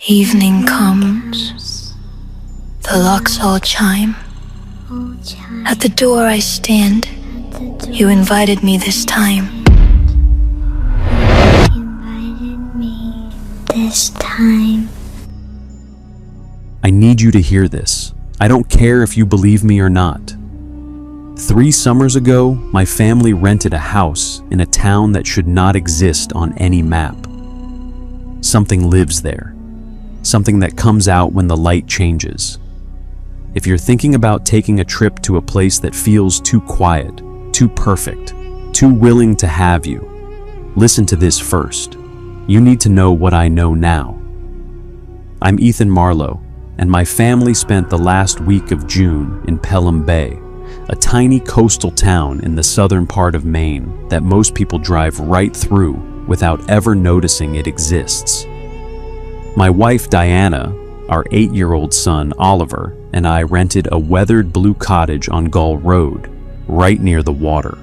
Evening comes, the locks all chime. At the door I stand, you invited me this time. I need you to hear this. I don't care if you believe me or not. 3 summers ago, my family rented a house in a town that should not exist on any map. Something lives there. Something that comes out when the light changes. If you're thinking about taking a trip to a place that feels too quiet, too perfect, too willing to have you, listen to this first. You need to know what I know now. I'm Ethan Marlowe, and my family spent the last week of June in Pelham Bay, a tiny coastal town in the southern part of Maine that most people drive right through without ever noticing it exists. My wife Diana, our 8-year-old son Oliver, and I rented a weathered blue cottage on Gull Road, right near the water.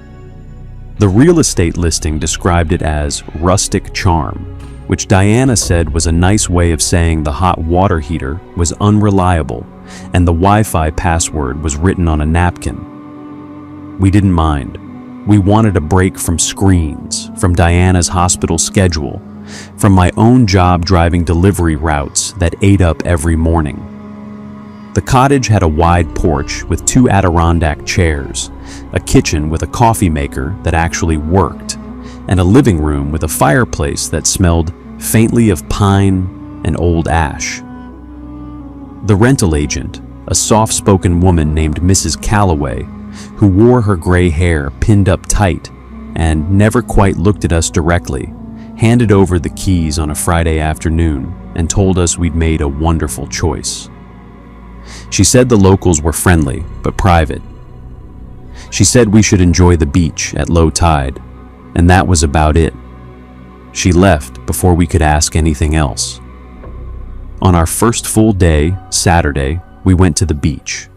The real estate listing described it as rustic charm, which Diana said was a nice way of saying the hot water heater was unreliable and the Wi-Fi password was written on a napkin. We didn't mind. We wanted a break from screens, from Diana's hospital schedule, from my own job driving delivery routes that ate up every morning. The cottage had a wide porch with 2 Adirondack chairs, a kitchen with a coffee maker that actually worked, and a living room with a fireplace that smelled faintly of pine and old ash. The rental agent, a soft-spoken woman named Mrs. Calloway, who wore her gray hair pinned up tight and never quite looked at us directly, handed over the keys on a Friday afternoon and told us we'd made a wonderful choice. She said the locals were friendly, but private. She said we should enjoy the beach at low tide, and that was about it. She left before we could ask anything else. On our first full day, Saturday, we went to the beach.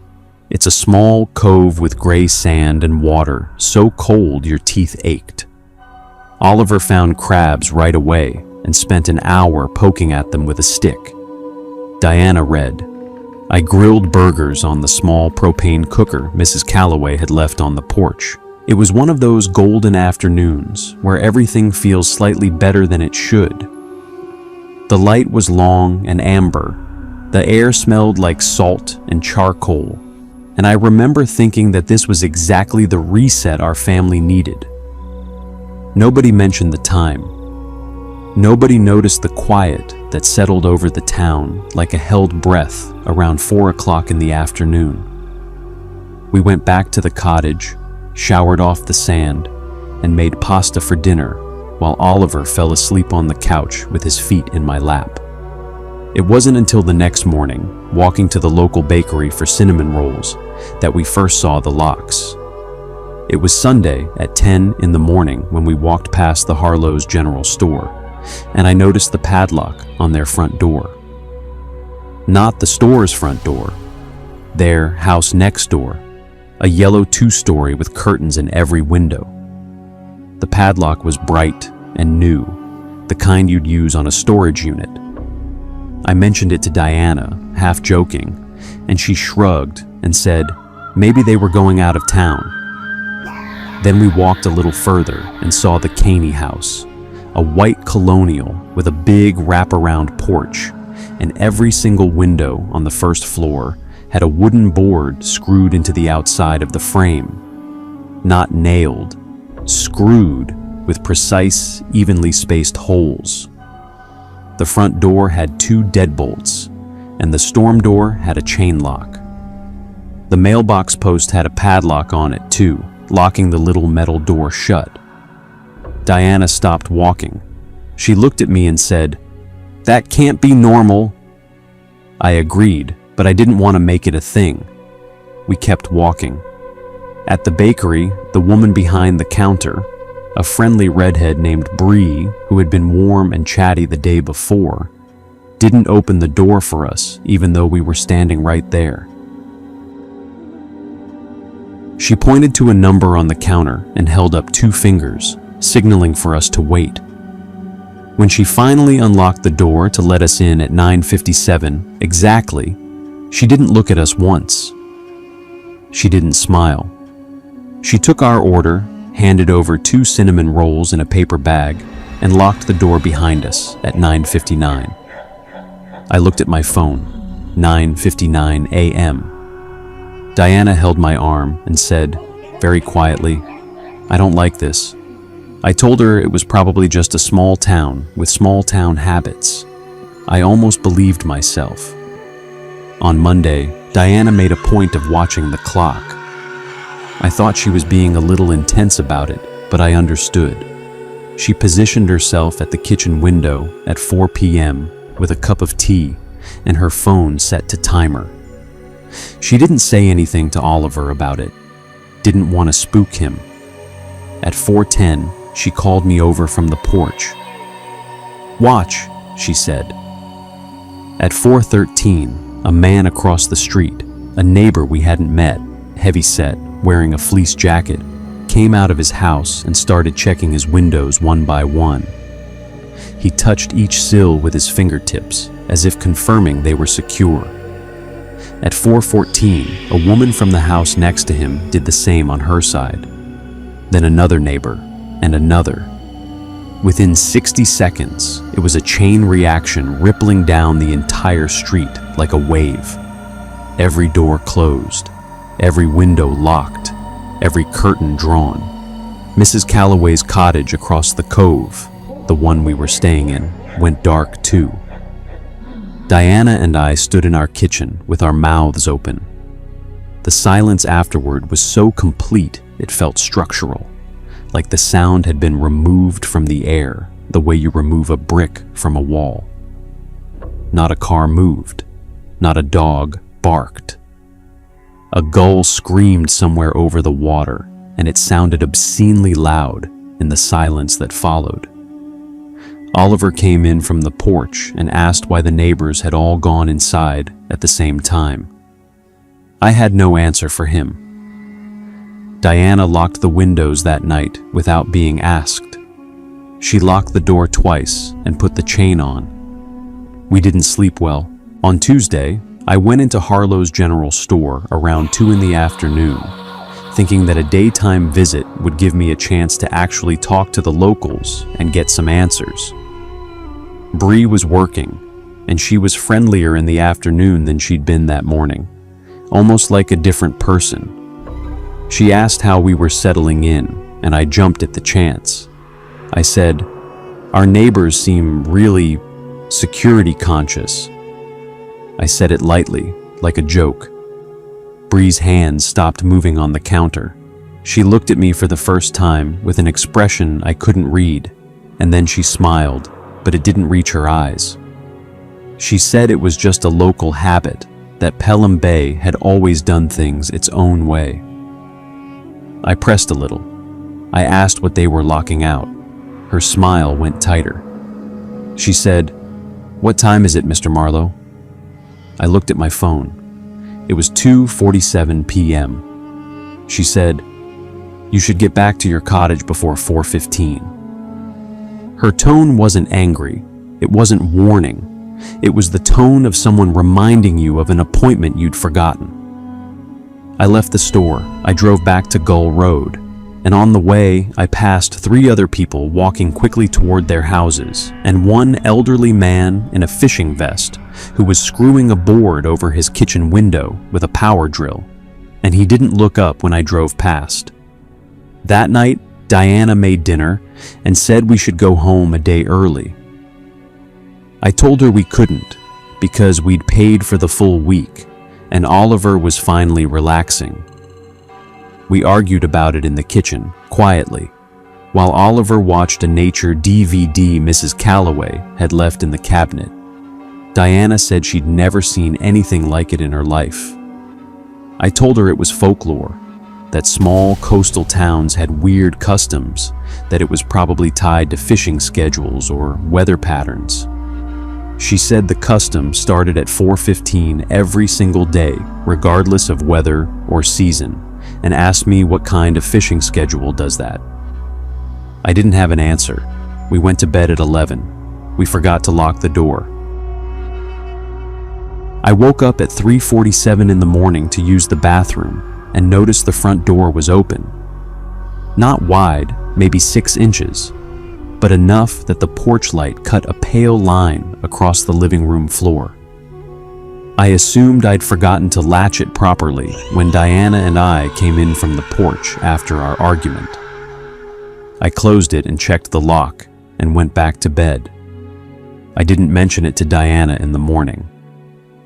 It's a small cove with gray sand and water so cold your teeth ached. Oliver found crabs right away and spent an hour poking at them with a stick. Diana read. I grilled burgers on the small propane cooker Mrs. Calloway had left on the porch. It was one of those golden afternoons where everything feels slightly better than it should. The light was long and amber. The air smelled like salt and charcoal. And I remember thinking that this was exactly the reset our family needed. Nobody mentioned the time. Nobody noticed the quiet that settled over the town like a held breath around 4 o'clock in the afternoon. We went back to the cottage, showered off the sand, and made pasta for dinner while Oliver fell asleep on the couch with his feet in my lap. It wasn't until the next morning, walking to the local bakery for cinnamon rolls, that we first saw the locks. It was Sunday at 10 in the morning when we walked past the Harlow's general store, and I noticed the padlock on their front door. Not the store's front door, their house next door, a yellow 2-story with curtains in every window. The padlock was bright and new, the kind you'd use on a storage unit. I mentioned it to Diana, half joking, and she shrugged and said, maybe they were going out of town. Then we walked a little further and saw the Caney house, a white colonial with a big wraparound porch, and every single window on the first floor had a wooden board screwed into the outside of the frame. Not nailed, screwed with precise, evenly spaced holes. The front door had 2 deadbolts, and the storm door had a chain lock. The mailbox post had a padlock on it too, locking the little metal door shut. Diana stopped walking. She looked at me and said, "That can't be normal." I agreed, but I didn't want to make it a thing. We kept walking. At the bakery, the woman behind the counter, a friendly redhead named Bree, who had been warm and chatty the day before, didn't open the door for us even though we were standing right there. She pointed to a number on the counter and held up 2 fingers, signaling for us to wait. When she finally unlocked the door to let us in at 9:57 exactly, she didn't look at us once. She didn't smile. She took our order, handed over 2 cinnamon rolls in a paper bag, and locked the door behind us at 9:59. I looked at my phone, 9:59 a.m. Diana held my arm and said, very quietly, "I don't like this." I told her it was probably just a small town with small town habits. I almost believed myself. On Monday, Diana made a point of watching the clock. I thought she was being a little intense about it, but I understood. She positioned herself at the kitchen window at 4 p.m. with a cup of tea and her phone set to timer. She didn't say anything to Oliver about it, didn't want to spook him. At 4:10, she called me over from the porch. "Watch," she said. At 4:13, a man across the street, a neighbor we hadn't met, heavy-set, wearing a fleece jacket, came out of his house and started checking his windows one by one. He touched each sill with his fingertips, as if confirming they were secure. At 4:14, a woman from the house next to him did the same on her side. Then another neighbor, and another. Within 60 seconds, it was a chain reaction rippling down the entire street like a wave. Every door closed, every window locked, every curtain drawn. Mrs. Calloway's cottage across the cove, the one we were staying in, went dark too. Diana and I stood in our kitchen with our mouths open. The silence afterward was so complete it felt structural, like the sound had been removed from the air, the way you remove a brick from a wall. Not a car moved, not a dog barked. A gull screamed somewhere over the water, and it sounded obscenely loud in the silence that followed. Oliver came in from the porch and asked why the neighbors had all gone inside at the same time. I had no answer for him. Diana locked the windows that night without being asked. She locked the door twice and put the chain on. We didn't sleep well. On Tuesday, I went into Harlow's general store around 2 in the afternoon, thinking that a daytime visit would give me a chance to actually talk to the locals and get some answers. Bree was working, and she was friendlier in the afternoon than she'd been that morning, almost like a different person. She asked how we were settling in, and I jumped at the chance. I said, "Our neighbors seem really security conscious." I said it lightly, like a joke. Bree's hands stopped moving on the counter. She looked at me for the first time with an expression I couldn't read, and then she smiled, but it didn't reach her eyes. She said it was just a local habit, that Pelham Bay had always done things its own way. I pressed a little. I asked what they were locking out. Her smile went tighter. She said, "What time is it, Mr. Marlowe?" I looked at my phone. It was 2:47 p.m. She said, "You should get back to your cottage before 4:15. Her tone wasn't angry. It wasn't warning. It was the tone of someone reminding you of an appointment you'd forgotten. I left the store. I drove back to Gull Road, and on the way, I passed 3 other people walking quickly toward their houses, and one elderly man in a fishing vest who was screwing a board over his kitchen window with a power drill, and he didn't look up when I drove past. That night, Diana made dinner and said we should go home a day early. I told her we couldn't because we'd paid for the full week, and Oliver was finally relaxing. We argued about it in the kitchen, quietly, while Oliver watched a nature DVD Mrs. Calloway had left in the cabinet. Diana said she'd never seen anything like it in her life. I told her it was folklore, that small coastal towns had weird customs, that it was probably tied to fishing schedules or weather patterns. She said the custom started at 4:15 every single day, regardless of weather or season, and asked me what kind of fishing schedule does that. I didn't have an answer. We went to bed at 11, We forgot to lock the door. I woke up at 3:47 in the morning to use the bathroom and noticed the front door was open. Not wide, maybe 6 inches, but enough that the porch light cut a pale line across the living room floor. I assumed I'd forgotten to latch it properly when Diana and I came in from the porch after our argument. I closed it and checked the lock and went back to bed. I didn't mention it to Diana in the morning.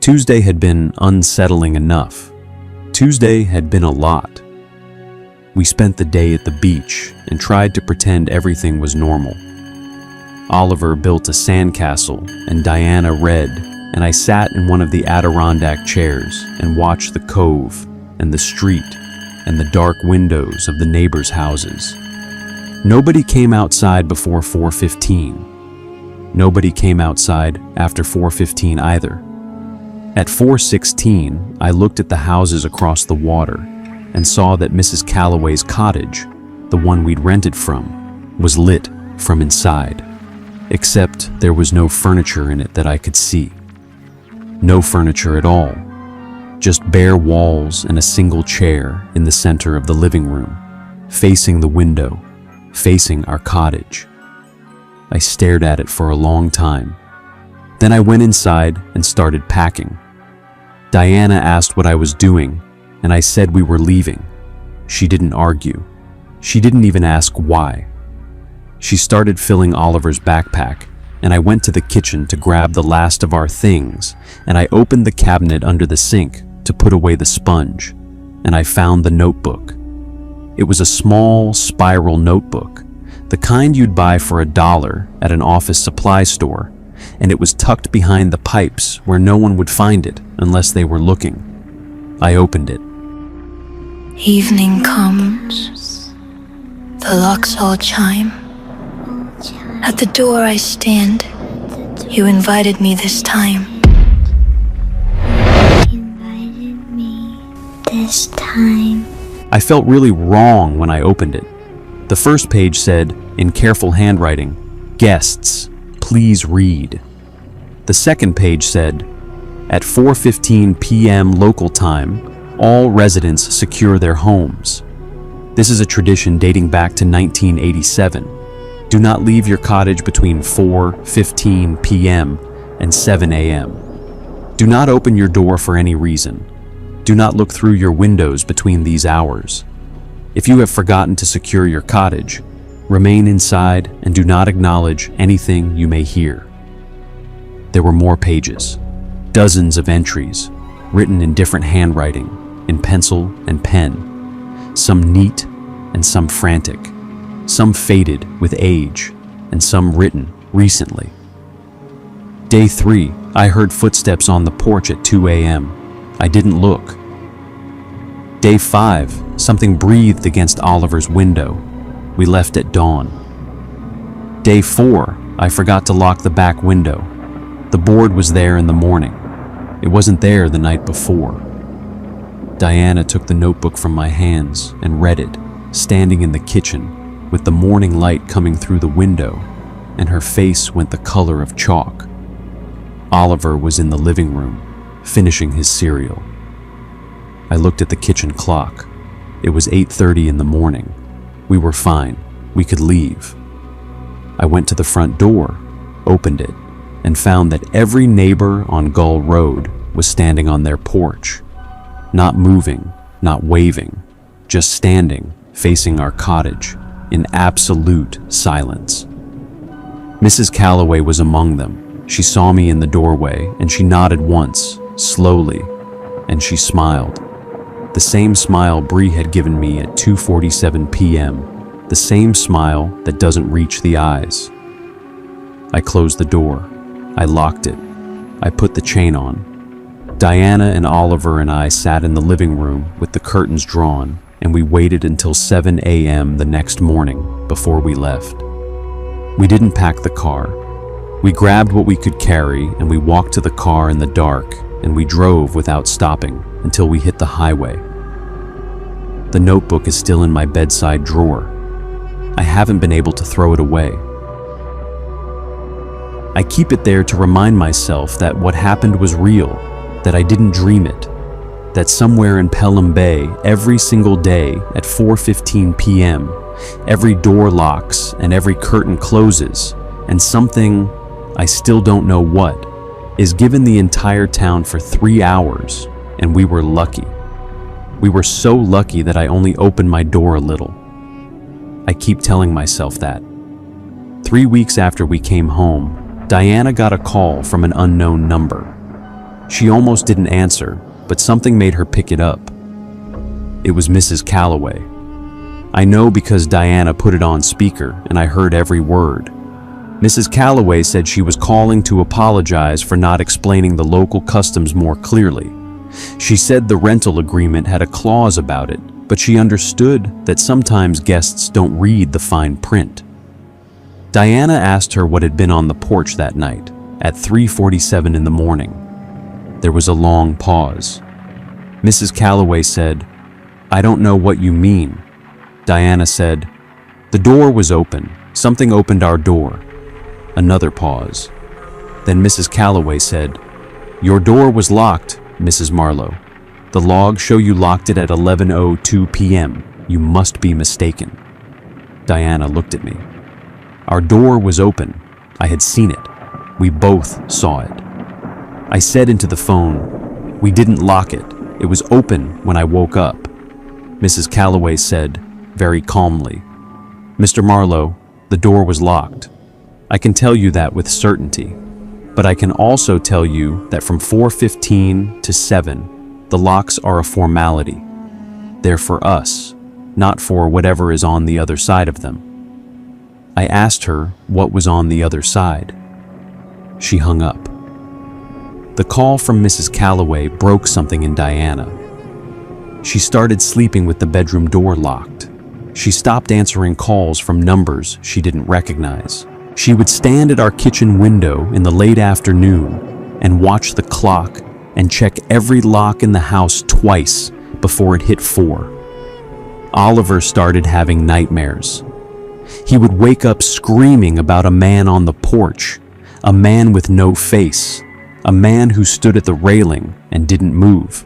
Tuesday had been unsettling enough. Tuesday had been a lot. We spent the day at the beach and tried to pretend everything was normal. Oliver built a sandcastle and Diana read, and I sat in one of the Adirondack chairs and watched the cove and the street and the dark windows of the neighbors' houses. Nobody came outside before 4:15. Nobody came outside after 4:15 either. At 4:16, I looked at the houses across the water and saw that Mrs. Calloway's cottage, the one we'd rented from, was lit from inside, except there was no furniture in it that I could see. No furniture at all, just bare walls and a single chair in the center of the living room, facing the window, facing our cottage. I stared at it for a long time. Then I went inside and started packing. Diana asked what I was doing, and I said we were leaving. She didn't argue. She didn't even ask why. She started filling Oliver's backpack, and I went to the kitchen to grab the last of our things, and I opened the cabinet under the sink to put away the sponge, and I found the notebook. It was a small spiral notebook, the kind you'd buy for $1 at an office supply store, and it was tucked behind the pipes where no one would find it unless they were looking. I opened it. Evening comes. The locks all chime. At the door I stand. You invited me this time. I felt really wrong when I opened it. The first page said, in careful handwriting, "Guests, please read." The second page said, at 4:15 p.m. local time, all residents secure their homes. This is a tradition dating back to 1987. Do not leave your cottage between 4:15 p.m. and 7 a.m. Do not open your door for any reason. Do not look through your windows between these hours. If you have forgotten to secure your cottage, remain inside and do not acknowledge anything you may hear. There were more pages, dozens of entries, written in different handwriting, in pencil and pen, some neat and some frantic, some faded with age, and some written recently. Day 3, I heard footsteps on the porch at 2 a.m. I didn't look. Day 5, something breathed against Oliver's window. We left at dawn. Day 4, I forgot to lock the back window. The board was there in the morning. It wasn't there the night before. Diana took the notebook from my hands and read it, standing in the kitchen with the morning light coming through the window, and her face went the color of chalk. Oliver was in the living room, finishing his cereal. I looked at the kitchen clock. It was 8:30 in the morning. We were fine. We could leave. I went to the front door, opened it, and found that every neighbor on Gull Road was standing on their porch. Not moving, not waving, just standing, facing our cottage, in absolute silence. Mrs. Calloway was among them. She saw me in the doorway, and she nodded once, slowly, and she smiled. The same smile Bree had given me at 2:47 p.m., the same smile that doesn't reach the eyes. I closed the door. I locked it. I put the chain on. Diana and Oliver and I sat in the living room with the curtains drawn, and we waited until 7 a.m. the next morning before we left. We didn't pack the car. We grabbed what we could carry, and we walked to the car in the dark, and we drove without stopping until we hit the highway. The notebook is still in my bedside drawer. I haven't been able to throw it away. I keep it there to remind myself that what happened was real, that I didn't dream it, that somewhere in Pelham Bay, every single day at 4:15 p.m., every door locks and every curtain closes, and something, I still don't know what, is given the entire town for 3 hours, and we were lucky. We were so lucky that I only opened my door a little. I keep telling myself that. 3 weeks after we came home, Diana got a call from an unknown number. She almost didn't answer, but something made her pick it up. It was Mrs. Calloway. I know because Diana put it on speaker and I heard every word. Mrs. Calloway said she was calling to apologize for not explaining the local customs more clearly. She said the rental agreement had a clause about it, but she understood that sometimes guests don't read the fine print. Diana asked her what had been on the porch that night, at 3:47 in the morning. There was a long pause. Mrs. Calloway said, "I don't know what you mean." Diana said, "The door was open. Something opened our door." Another pause. Then Mrs. Calloway said, "Your door was locked, Mrs. Marlowe. The logs show you locked it at 11:02 p.m. You must be mistaken." Diana looked at me. Our door was open. I had seen it. We both saw it. I said into the phone, "We didn't lock it. It was open when I woke up." Mrs. Calloway said, very calmly, "Mr. Marlowe, the door was locked. I can tell you that with certainty, but I can also tell you that from 4:15 to 7, the locks are a formality. They're for us, not for whatever is on the other side of them." I asked her what was on the other side. She hung up. The call from Mrs. Calloway broke something in Diana. She started sleeping with the bedroom door locked. She stopped answering calls from numbers she didn't recognize. She would stand at our kitchen window in the late afternoon and watch the clock and check every lock in the house twice before it hit 4. Oliver started having nightmares. He would wake up screaming about a man on the porch, a man with no face, a man who stood at the railing and didn't move.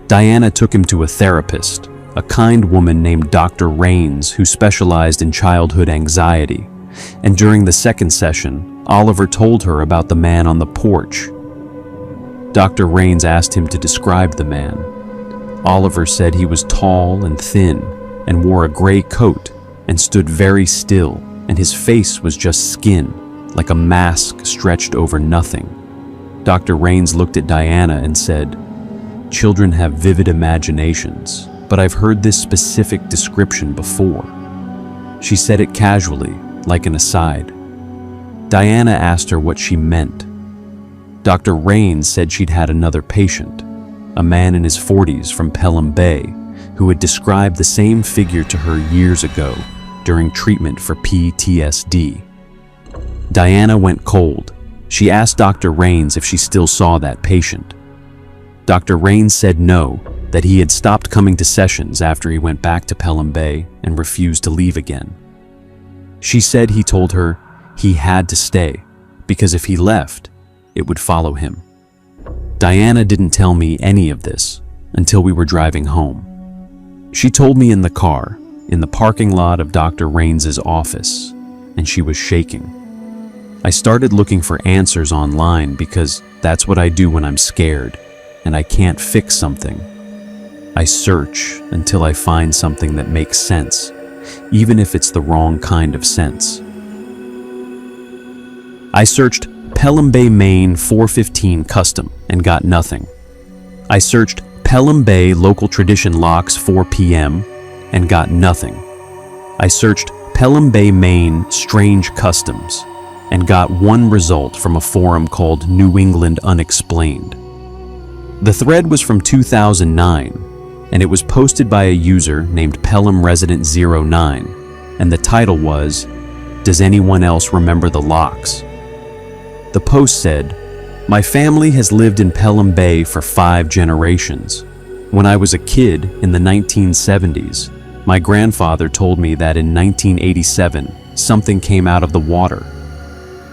Diana took him to a therapist, a kind woman named Dr. Rains, who specialized in childhood anxiety. And during the second session, Oliver told her about the man on the porch. Dr. Rains asked him to describe the man. Oliver said he was tall and thin and wore a gray coat and stood very still, and his face was just skin, like a mask stretched over nothing. Dr. Rains looked at Diana and said, "Children have vivid imaginations, but I've heard this specific description before." She said it casually, like an aside. Diana asked her what she meant. Dr. Rains said she'd had another patient, a man in his 40s from Pelham Bay, who had described the same figure to her years ago during treatment for PTSD. Diana went cold. She asked Dr. Rains if she still saw that patient. Dr. Rains said no, that he had stopped coming to sessions after he went back to Pelham Bay and refused to leave again. She said he told her he had to stay, because if he left, it would follow him. Diana didn't tell me any of this until we were driving home. She told me in the car, in the parking lot of Dr. Rains's office, and she was shaking. I started looking for answers online because that's what I do when I'm scared and I can't fix something. I search until I find something that makes sense, even if it's the wrong kind of sense. I searched Pelham Bay, Maine 415 custom and got nothing. I searched Pelham Bay local tradition locks 4 p.m. and got nothing. I searched Pelham Bay, Maine strange customs and got one result from a forum called New England Unexplained. The thread was from 2009 and it was posted by a user named Pelham Resident 09, and the title was, "Does anyone else remember the locks?" The post said, "My family has lived in Pelham Bay for 5 generations. When I was a kid in the 1970s, my grandfather told me that in 1987, something came out of the water.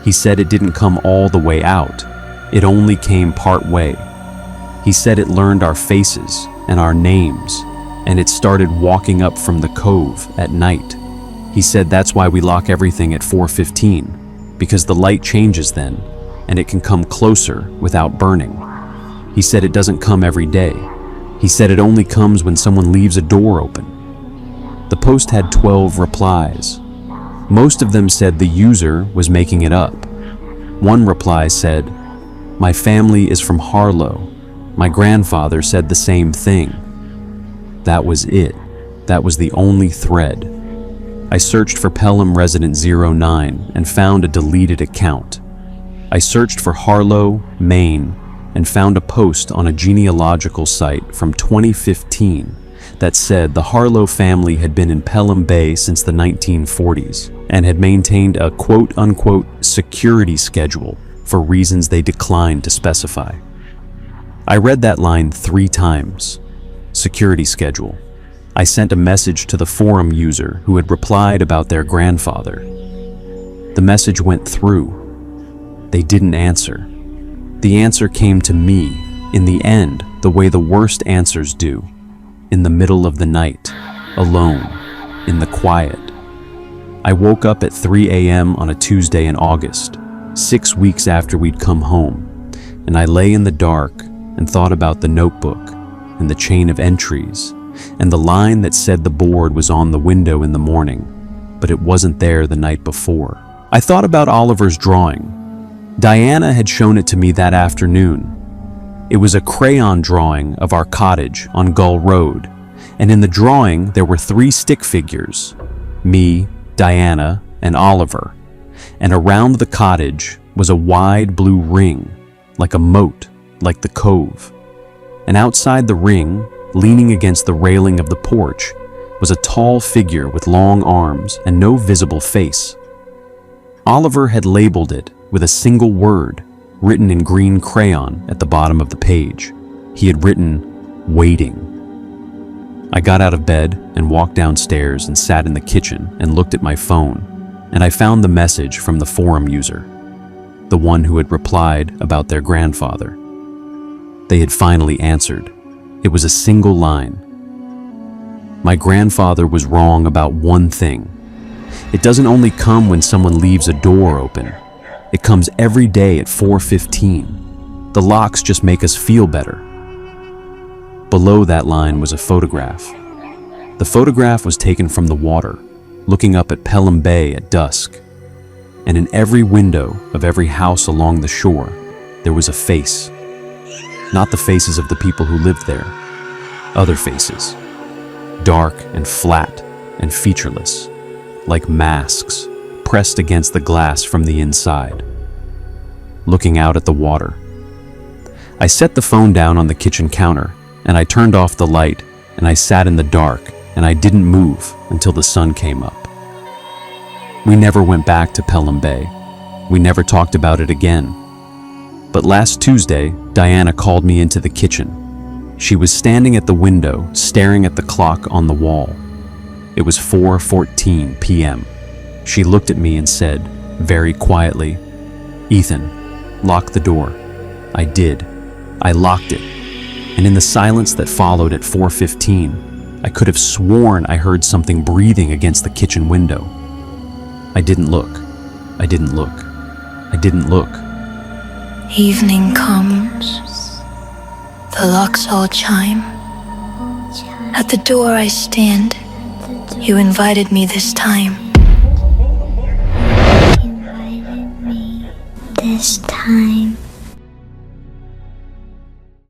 He said it didn't come all the way out. It only came part way. He said it learned our faces and our names, and it started walking up from the cove at night. He said that's why we lock everything at 4:15, because the light changes then, and it can come closer without burning. He said it doesn't come every day. He said it only comes when someone leaves a door open. The post had 12 replies. Most of them said the user was making it up. One reply said, "My family is from Harlow. My grandfather said the same thing." That was it. That was the only thread. I searched for Pelham Resident 09 and found a deleted account. I searched for Harlow, Maine, and found a post on a genealogical site from 2015 that said the Harlow family had been in Pelham Bay since the 1940s and had maintained a quote-unquote security schedule for reasons they declined to specify. I read that line 3 times. Security schedule. I sent a message to the forum user who had replied about their grandfather. The message went through. They didn't answer. The answer came to me, in the end, the way the worst answers do. In the middle of the night, alone, in the quiet. I woke up at 3 a.m. on a Tuesday in August, 6 weeks after we'd come home, and I lay in the dark and thought about the notebook and the chain of entries and the line that said the board was on the window in the morning, but it wasn't there the night before. I thought about Oliver's drawing. Diana had shown it to me that afternoon. It was a crayon drawing of our cottage on Gull Road, and in the drawing there were 3 stick figures, me, Diana, and Oliver, and around the cottage was a wide blue ring, like a moat, like the cove. And outside the ring, leaning against the railing of the porch, was a tall figure with long arms and no visible face. Oliver had labeled it with a single word, written in green crayon at the bottom of the page. He had written, "Waiting." I got out of bed and walked downstairs and sat in the kitchen and looked at my phone, and I found the message from the forum user, the one who had replied about their grandfather. They had finally answered. It was a single line. My grandfather was wrong about one thing. It doesn't only come when someone leaves a door open. It comes every day at 4:15. The locks just make us feel better. Below that line was a photograph. The photograph was taken from the water, looking up at Pelham Bay at dusk. And in every window of every house along the shore, there was a face. Not the faces of the people who lived there. Other faces. Dark and flat and featureless, like masks pressed against the glass from the inside, looking out at the water. I set the phone down on the kitchen counter, and I turned off the light, and I sat in the dark, and I didn't move until the sun came up. We never went back to Pelham Bay. We never talked about it again. But last Tuesday, Diana called me into the kitchen. She was standing at the window, staring at the clock on the wall. It was 4:14 p.m. She looked at me and said, very quietly, "Ethan, lock the door." I did. I locked it. And in the silence that followed at 4:15, I could have sworn I heard something breathing against the kitchen window. I didn't look. I didn't look. I didn't look. Evening comes. The locks all chime. At the door I stand. You invited me this time. Invited me this time.